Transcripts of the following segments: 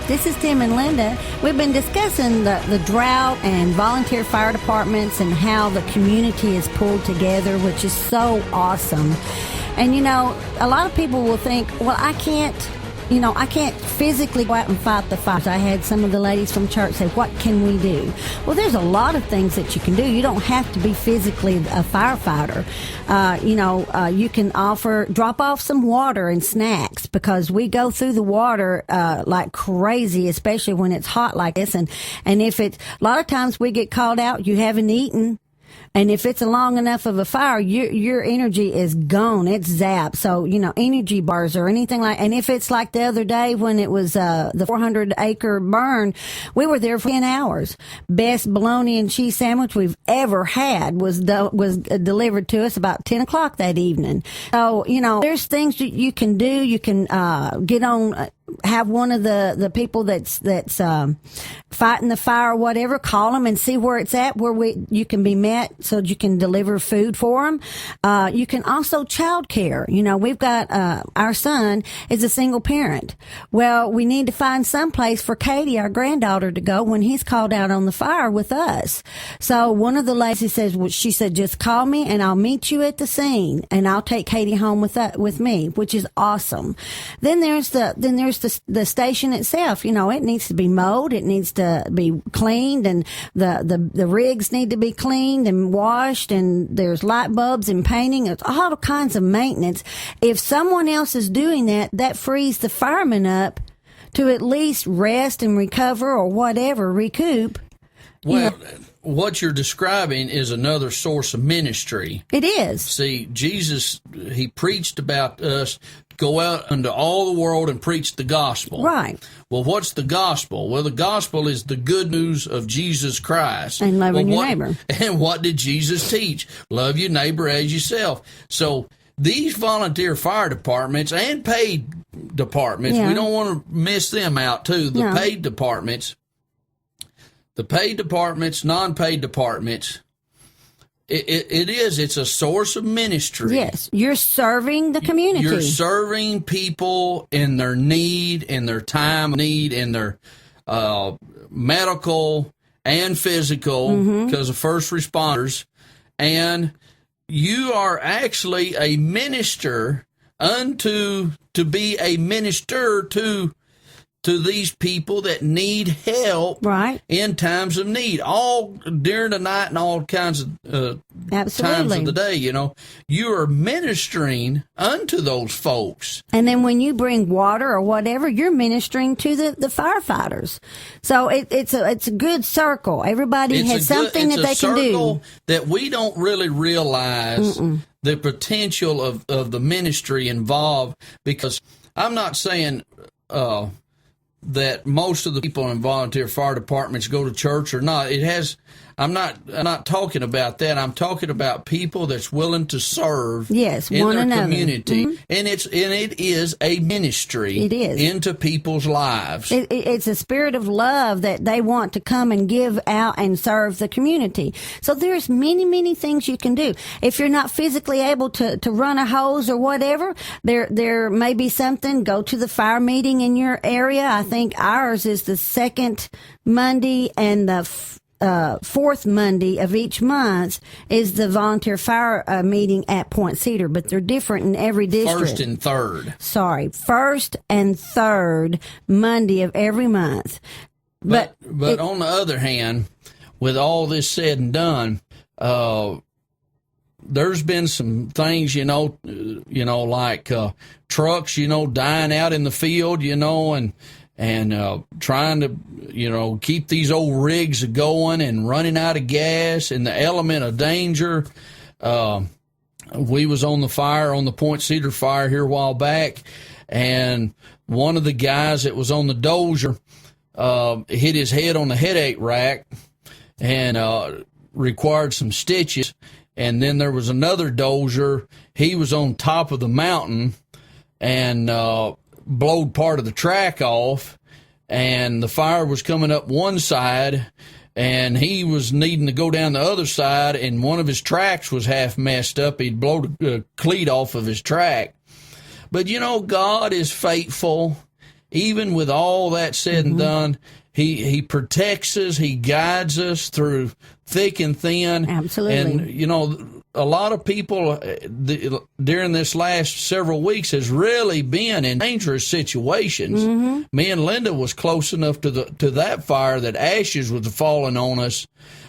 This is Tim and Linda. We've been discussing the drought and volunteer fire departments and how the community is pulled together, which is so awesome. And, you know, a lot of people will think, well, I can't physically go out and fight the fires. I had some of the ladies from church say, what can we do? Well, there's a lot of things that you can do. You don't have to be physically a firefighter. You can drop off some water and snacks, because we go through the water like crazy, especially when it's hot like this. And if a lot of times we get called out, you haven't eaten. And if it's a long enough of a fire, your energy is gone. It's zapped. So, energy bars or anything like, and if it's like the other day when it was, the 400-acre burn, we were there for 10 hours. Best bologna and cheese sandwich we've ever had was delivered to us about 10 o'clock that evening. So, there's things that you can do. You can, get on, have one of the people that's fighting the fire or whatever, call them and see where it's at, you can be met so you can deliver food for them. You can also child care. We've got, our son is a single parent. Well, we need to find some place for Katie, our granddaughter, to go when he's called out on the fire with us. So one of the ladies she said, just call me and I'll meet you at the scene and I'll take Katie home with me, which is awesome. Then there's the station itself. It needs to be mowed. It needs to be cleaned, and the rigs need to be cleaned and washed, and there's light bulbs and painting. It's all kinds of maintenance. If someone else is doing that frees the firemen up to at least rest and recover or whatever, recoup. Well, what you're describing is another source of ministry. It is. See, Jesus, he preached about us go out into all the world and preach the gospel. Right. Well, what's the gospel? Well, the gospel is the good news of Jesus Christ. And loving your neighbor. And what did Jesus teach? Love your neighbor as yourself. So these volunteer fire departments and paid departments, we don't want to miss them out too. The paid departments, non-paid departments, it's a source of ministry. Yes, you're serving the community. You're serving people in their need, in their time of need, in their medical and physical, because of first responders. And you are actually a minister to be a minister to these people that need help in times of need, all during the night and all kinds of times of the day. You are ministering unto those folks. And then when you bring water or whatever, you're ministering to the firefighters. So it's a good circle. Everybody has something that they can do. It's a circle that we don't really realize the potential of the ministry involved, because I'm not saying that most of the people in volunteer fire departments go to church or not. I'm not talking about that. I'm talking about people that's willing to serve in their community. And it is a ministry. It is. Into people's lives. It's a spirit of love that they want to come and give out and serve the community. So there's many, many things you can do. If you're not physically able to run a hose or whatever, there may be something. Go to the fire meeting in your area. I think ours is the second Monday, and the fourth Monday of each month is the volunteer fire meeting at Point Cedar, but they're different in every district. First and third Monday of every month. But on the other hand, with all this said and done, there's been some things, like trucks, dying out in the field, and trying to, keep these old rigs going and running out of gas and the element of danger. We was on the Point Cedar fire here a while back, and one of the guys that was on the dozer hit his head on the headache rack and required some stitches. And then there was another dozer. He was on top of the mountain and blowed part of the track off, and the fire was coming up one side, and he was needing to go down the other side, and one of his tracks was half messed up. He'd blown a cleat off of his track. But God is faithful, even with all that said and done, he protects us, he guides us through thick and thin. Absolutely. And, you know, a lot of people during this last several weeks has really been in dangerous situations. Me and Linda was close enough to that fire that ashes was falling on us,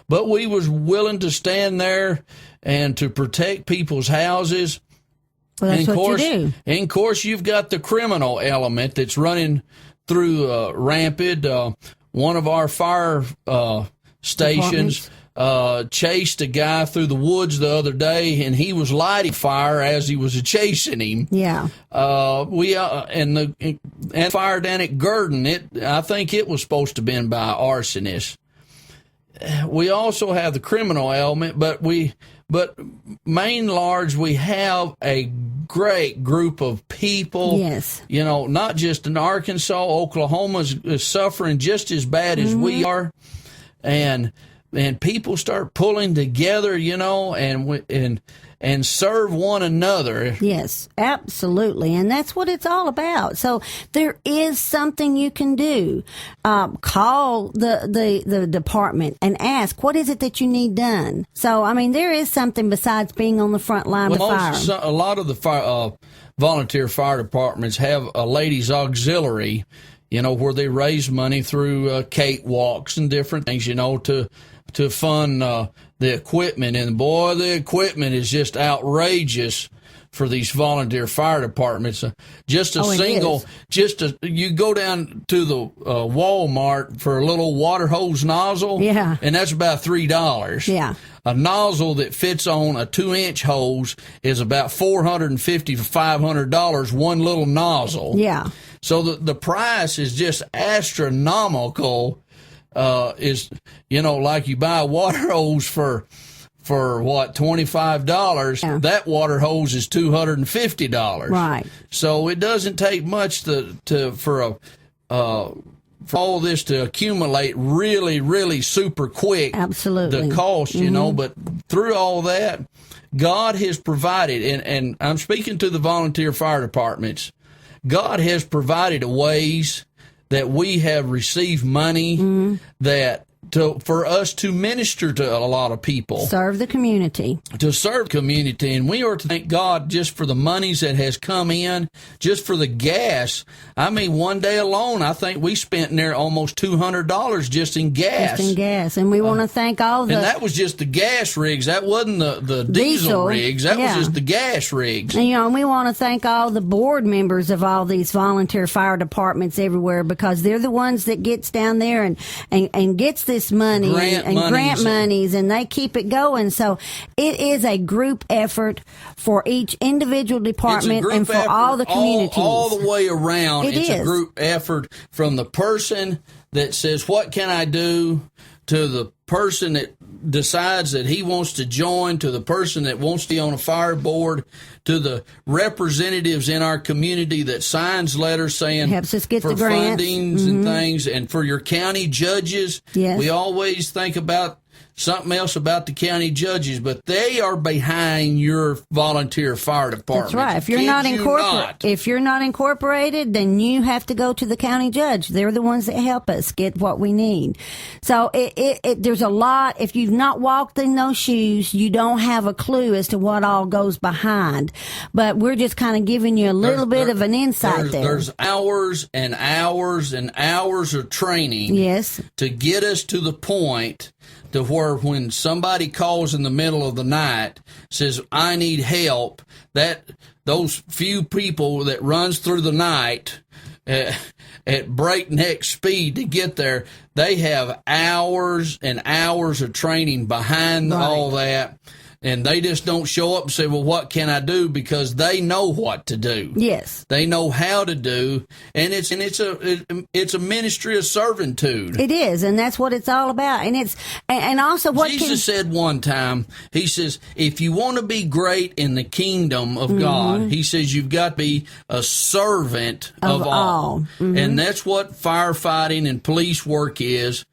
but we was willing to stand there and to protect people's houses. Well, that's what you do. And of course, you've got the criminal element that's running through rampant. One of our fire stations chased a guy through the woods the other day, and he was lighting fire as he was chasing him. Yeah. And fire down at Gurdon, I think it was supposed to have been by arsonists. We also have the criminal element, but main large, we have a great group of people. Yes. You know, not just in Arkansas, Oklahoma is suffering just as bad as we are. And people start pulling together, you know, and serve one another. Yes, absolutely. And that's what it's all about. So there is something you can do. Call the department and ask, what is it that you need done? So, I mean, there is something besides being on the front line of fire. A lot of the volunteer fire departments have a ladies' auxiliary, you know, where they raise money through cakewalks and different things, you know, to fund the equipment. And boy, the equipment is just outrageous for these volunteer fire departments. You go down to the Walmart for a little water hose nozzle, and that's about $3. Yeah. A nozzle that fits on a 2-inch hose is about $450 to $500, one little nozzle. Yeah. So the price is just astronomical. Is, you know, like you buy a water hose for what, $25? Yeah. That water hose is $250. Right. So it doesn't take much for all this to accumulate really, really super quick. Absolutely. The cost, you know, but through all that, God has provided, and I'm speaking to the volunteer fire departments, God has provided ways that we have received money for us to minister to a lot of people. Serve the community. To serve community. And we are to thank God just for the monies that has come in, just for the gas. I mean, one day alone, I think we spent near almost $200 just in gas. Just in gas. And we want to thank all the... And that was just the gas rigs. That wasn't the diesel rigs. That was just the gas rigs. And, you know, and we want to thank all the board members of all these volunteer fire departments everywhere, because they're the ones that gets down there and gets this money grant monies, and they keep it going. So it is a group effort for each individual department and for all the communities. All the way around, it's is a group effort from the person that says, what can I do, to the person that decides that he wants to join, to the person that wants to be on a fire board, to the representatives in our community that signs letters saying helps us get for the grants. fundings and things, and for your county judges. Yes. We always think about something else about the county judges, but they are behind your volunteer fire department. That's right. If you're not incorporated, then you have to go to the county judge. They're the ones that help us get what we need. So there's a lot. If you've not walked in those shoes, you don't have a clue as to what all goes behind. But we're just kind of giving you a little bit of an insight there. There's hours and hours and hours of training. Yes. To get us to the point to where when somebody calls in the middle of the night, says, I need help, that those few people that runs through the night at breakneck speed to get there, they have hours and hours of training behind all that. And they just don't show up and say, well, what can I do? Because they know what to do. Yes. They know how to do. And it's a ministry of servitude. It is. And that's what it's all about. And also what Jesus said one time, he says, if you want to be great in the kingdom of God, he says, you've got to be a servant of all. And that's what firefighting and police work is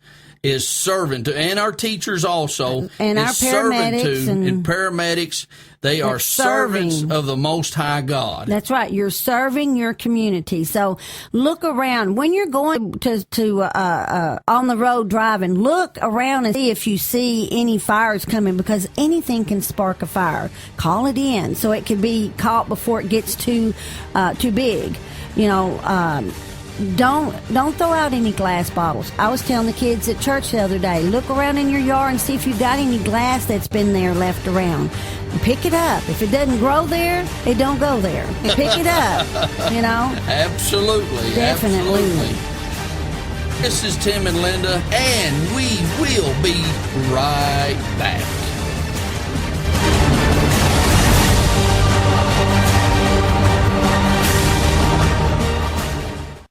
is serving to, and our teachers also, and our paramedics and paramedics. They are servants of the Most High God. That's right. You're serving your community. So look around when you're going to on the road driving. Look around and see if you see any fires coming, because anything can spark a fire. Call it in so it can be caught before it gets too big. You know. Don't throw out any glass bottles. I was telling the kids at church the other day, look around in your yard and see if you've got any glass that's been there left around. And pick it up. If it doesn't grow there, it don't go there. Pick it up, you know? Absolutely. Definitely. Absolutely. This is Tim and Linda, and we will be right back.